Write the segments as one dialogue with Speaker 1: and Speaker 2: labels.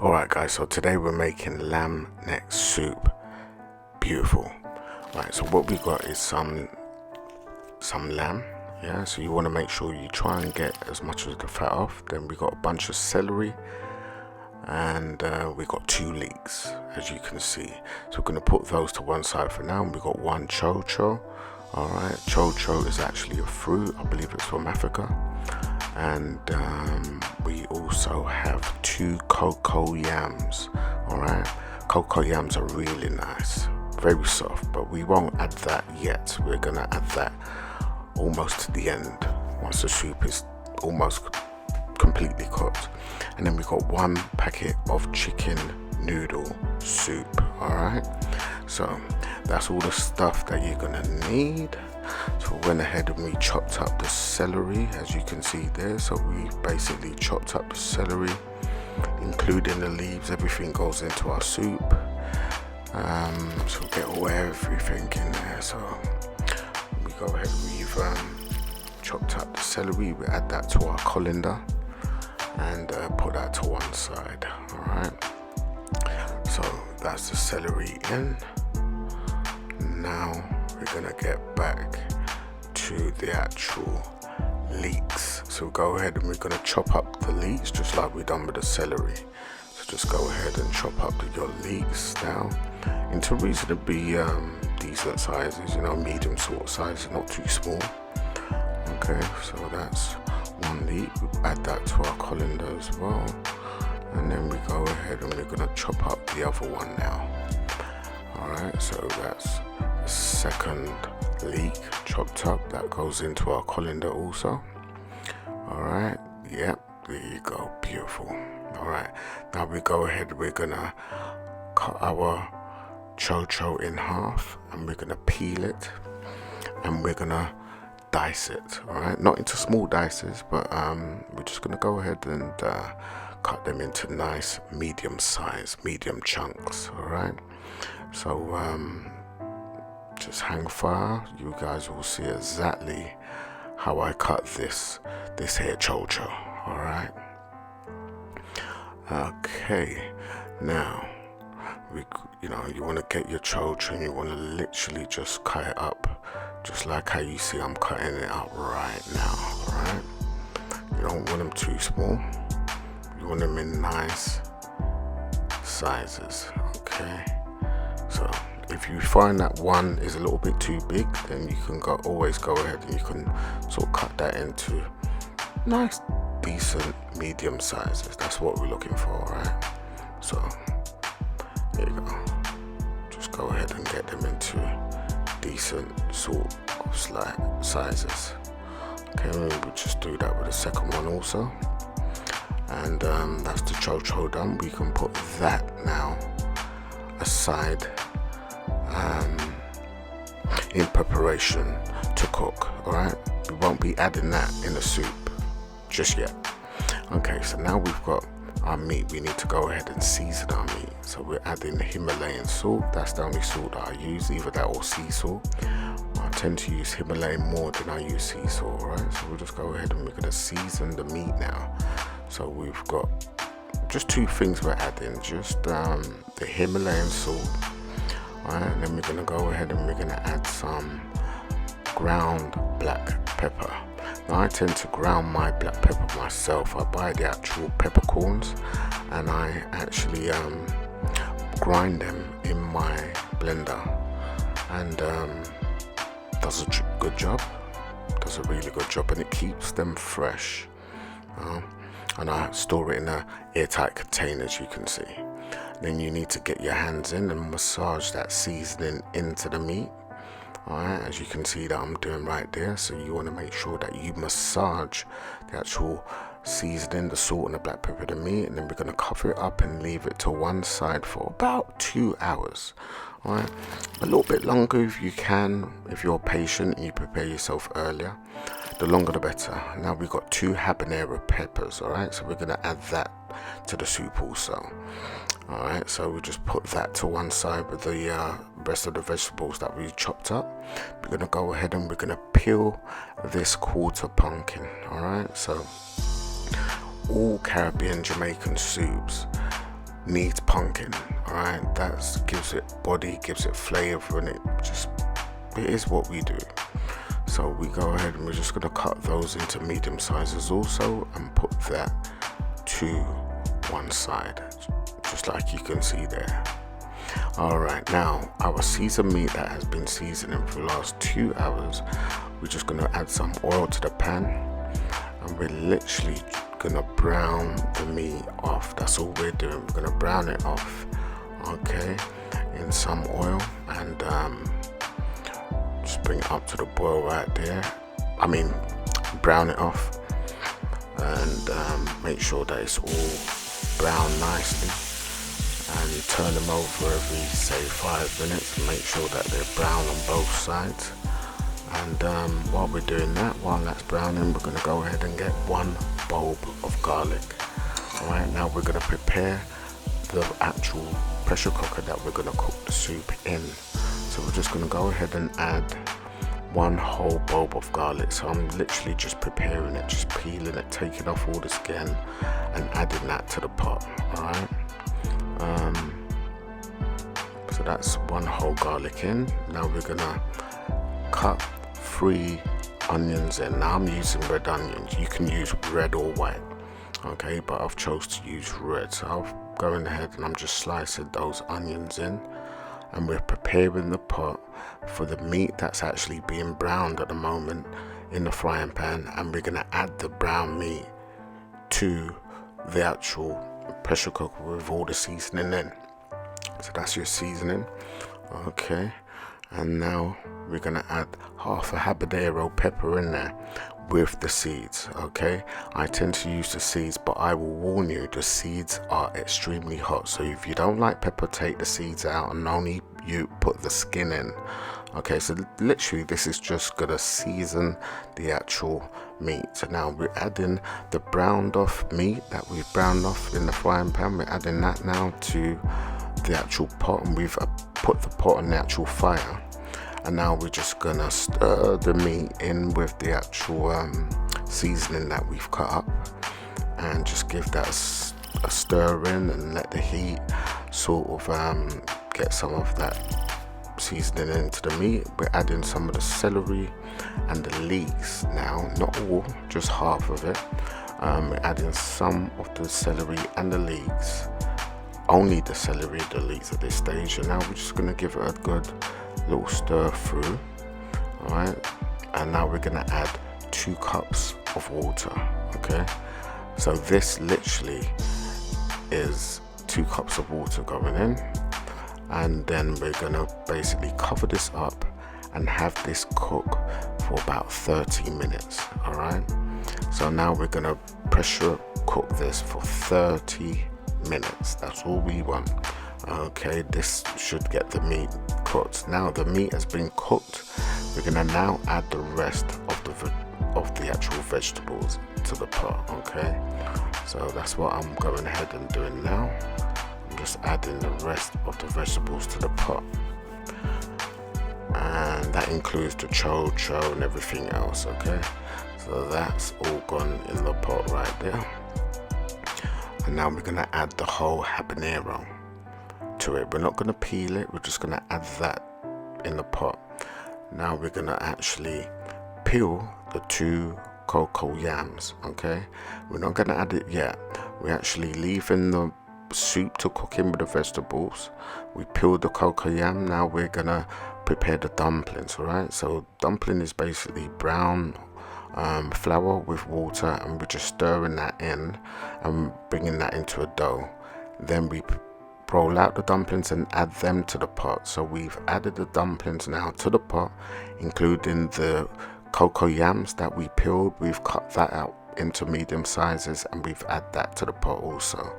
Speaker 1: Alright guys, so today we're making lamb neck soup. Beautiful. Right, so what we got is some lamb. Yeah, so you want to make sure you try and get as much of the fat off. Then we got a bunch of celery, and we got 2 leeks, as you can see. So we're going to put those to one side for now. And we got 1 chocho. Alright, chocho is actually a fruit, I believe it's from Africa. And we also have 2 cocoa yams. Alright, cocoa yams are really nice, very soft, but we won't add that yet. We're gonna add that almost to the end, once the soup is almost completely cooked. And then we got 1 packet of chicken noodle soup. Alright, so that's all the stuff that you're gonna need. So we went ahead and we chopped up the celery, as you can see there. So we basically chopped up the celery, including the leaves. Everything goes into our soup. So we'll get everything in there. So we go ahead, we've chopped up the celery, we add that to our colander and put that to one side. Alright, so that's the celery in. Now we're gonna get back to the actual leeks. So go ahead and we're gonna chop up the leeks just like we done with the celery. So just go ahead and chop up your leeks now into reasonably decent sizes, medium sort of size, not too small. Okay, so that's 1 leek. We add that to our colander as well, and then we go ahead and we're gonna chop up the other one now. Alright, so that's the 2nd leek chopped up, that goes into our colander also. Alright, yep, there you go, beautiful. Alright, now we go ahead, we're gonna cut our chocho in half, and we're gonna peel it, and we're gonna dice it. Alright, not into small dices, but we're just gonna go ahead and cut them into nice medium chunks. Alright, so just hang fire, you guys will see exactly how I cut this here chocho. Alright, okay, now you want to get your chocho and you want to literally just cut it up just like how you see I'm cutting it up right now. Alright, you don't want them too small, you want them in nice sizes. Okay, so if you find that one is a little bit too big, then you can always go ahead and you can sort of cut that into nice decent medium sizes. That's what we're looking for. Right, so there you go, just go ahead and get them into decent sort of sizes. Okay, we'll just do that with the 2nd one also, and that's the chocho done. We can put that now aside in preparation to cook. Alright, we won't be adding that in the soup just yet. Okay, so now we've got our meat. We need to go ahead and season our meat. So we're adding Himalayan salt. That's the only salt that I use, either that or sea salt. I tend to use Himalayan more than I use sea salt. Alright, so we'll just go ahead and we're going to season the meat now. So we've got just 2 things we're adding, just the Himalayan salt. Alright, and then we're going to go ahead and we're going to add some ground black pepper. Now I tend to ground my black pepper myself. I buy the actual peppercorns and I actually grind them in my blender, and does a good job, does a really good job, and it keeps them fresh. And I store it in a airtight container, as you can see. Then you need to get your hands in and massage that seasoning into the meat. Alright, as you can see that I'm doing right there. So you want to make sure that you massage the actual seasoning, the salt and the black pepper, the meat, and then we're going to cover it up and leave it to one side for about 2 hours. Alright, a little bit longer if you can, if you're patient and you prepare yourself earlier. The longer the better. Now we've got 2 habanero peppers. Alright, so we're going to add that to the soup also. Alright, so we just put that to one side with the rest of the vegetables that we chopped up. We're going to go ahead and we're going to peel this quarter pumpkin. Alright, so all Caribbean Jamaican soups needs pumpkin. All right, that gives it body, gives it flavor, and it is what we do. So we go ahead and we're just going to cut those into medium sizes also, and put that to one side, just like you can see there. Alright, now our seasoned meat that has been seasoning for the last 2 hours, we're just going to add some oil to the pan, and we're literally going to brown the meat off. That's all we're doing. We're going to brown it off, okay, in some oil, and just bring it up to the boil right there. Brown it off, and make sure that it's all brown nicely, and turn them over every, say, 5 minutes, and make sure that they're brown on both sides. And while we're doing that, while that's browning, we're going to go ahead and get 1 bulb of garlic. Alright, now we're going to prepare the actual pressure cooker that we're going to cook the soup in. So we're just going to go ahead and add 1 whole bulb of garlic. So I'm literally just preparing it, just peeling it, taking off all the skin, and adding that to the pot. Alright, so that's 1 whole garlic in. Now we're gonna cut 3 onions in. Now I'm using red onions. You can use red or white, okay, but I've chose to use red. So I'll go ahead and I'm just slicing those onions in, and we're preparing the pot for the meat that's actually being browned at the moment in the frying pan, and we're gonna add the brown meat to the actual pressure cooker with all the seasoning in. So that's your seasoning, okay. And now we're gonna add half a habanero pepper in there with the seeds, okay. I tend to use the seeds, but I will warn you, the seeds are extremely hot. So if you don't like pepper, take the seeds out and only you put the skin in, okay. So literally this is just gonna season the actual meat. So now we're adding the browned off meat that we've browned off in the frying pan. We're adding that now to the actual pot, and we've put the pot on the actual fire. And now we're just gonna stir the meat in with the actual seasoning that we've cut up, and just give that a stir in, and let the heat sort of get some of that seasoning into the meat. We're adding some of the celery and the leeks now, not all, just half of it. We're adding some of the celery and the leeks, only the celery and the leeks at this stage, and now we're just going to give it a good little stir through. Alright, and now we're going to add 2 cups of water, okay. So this literally is 2 cups of water going in, and then we're going to basically cover this up and have this cook for about 30 minutes. Alright, so now we're going to pressure cook this for 30 minutes. That's all we want, okay. This should get the meat cooked. Now the meat has been cooked, we're gonna now add the rest of the actual vegetables to the pot, okay. So that's what I'm going ahead and doing now. I'm just adding the rest of the vegetables to the pot, and that includes the chocho and everything else, okay. So that's all gone in the pot right there. And now we're going to add the whole habanero to it. We're not going to peel it, we're just going to add that in the pot. Now we're going to actually peel the 2 cocoa yams, okay. We're not going to add it yet. We're actually leaving the soup to cook in with the vegetables. We peeled the cocoa yam. Now we're going to prepare the dumplings, alright. So dumpling is basically brown flour with water, and we're just stirring that in and bringing that into a dough. Then we roll out the dumplings and add them to the pot. So we've added the dumplings now to the pot, including the cocoa yams that we peeled. We've cut that out into medium sizes, and we've added that to the pot also.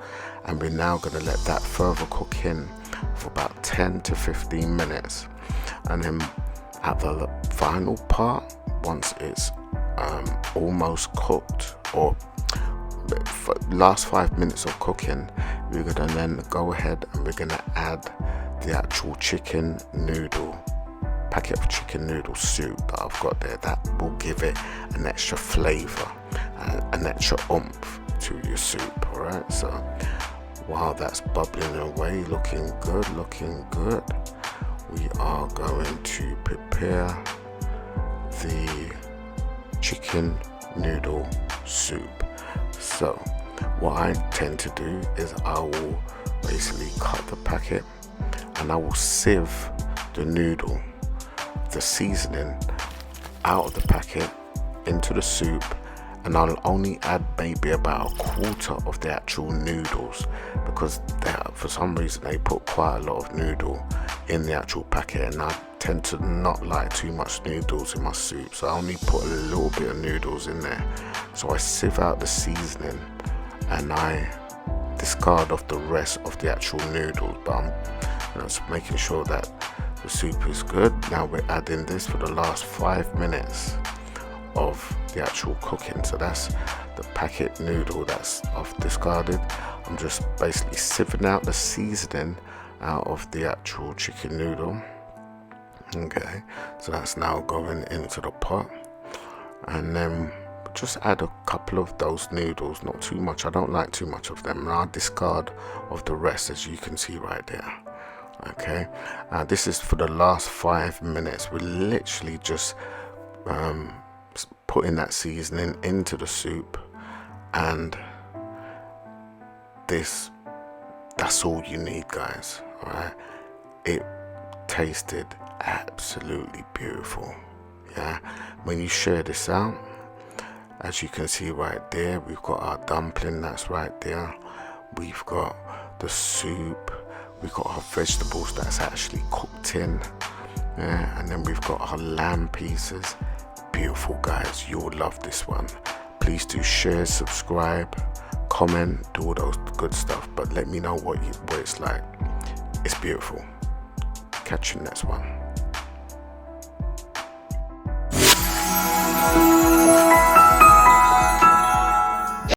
Speaker 1: And we're now going to let that further cook in for about 10 to 15 minutes. And then at the final part, once it's almost cooked, or for last 5 minutes of cooking, we're gonna then go ahead and we're gonna add the actual chicken noodle packet of chicken noodle soup that I've got there. That will give it an extra flavor and an extra oomph to your soup. Alright, so while that's bubbling away, looking good, we are going to prepare the chicken noodle soup. So what I tend to do is I will basically cut the packet and I will sieve the noodle, the seasoning out of the packet into the soup, and I'll only add maybe about a quarter of the actual noodles, because for some reason they put quite a lot of noodle in the actual packet, and I tend to not like too much noodles in my soup, so I only put a little bit of noodles in there. So I sieve out the seasoning and I discard off the rest of the actual noodles, but I'm just making sure that the soup is good. Now we're adding this for the last 5 minutes of the actual cooking. So that's the packet noodle that's I've discarded. I'm just basically sieving out the seasoning out of the actual chicken noodle. Okay, so that's now going into the pot, and then just add a couple of those noodles, not too much. I don't like too much of them, and I'll discard of the rest, as you can see right there. Okay, this is for the last 5 minutes. We're literally just putting that seasoning into the soup, and that's all you need, guys. All right, it tasted absolutely beautiful. Yeah, when you share this out, as you can see right there, we've got our dumpling that's right there, we've got the soup, we've got our vegetables that's actually cooked in, yeah, and then we've got our lamb pieces. Beautiful, guys. You'll love this one. Please do share, subscribe, comment, do all those good stuff, but let me know what it's like. It's beautiful. Catch you next one.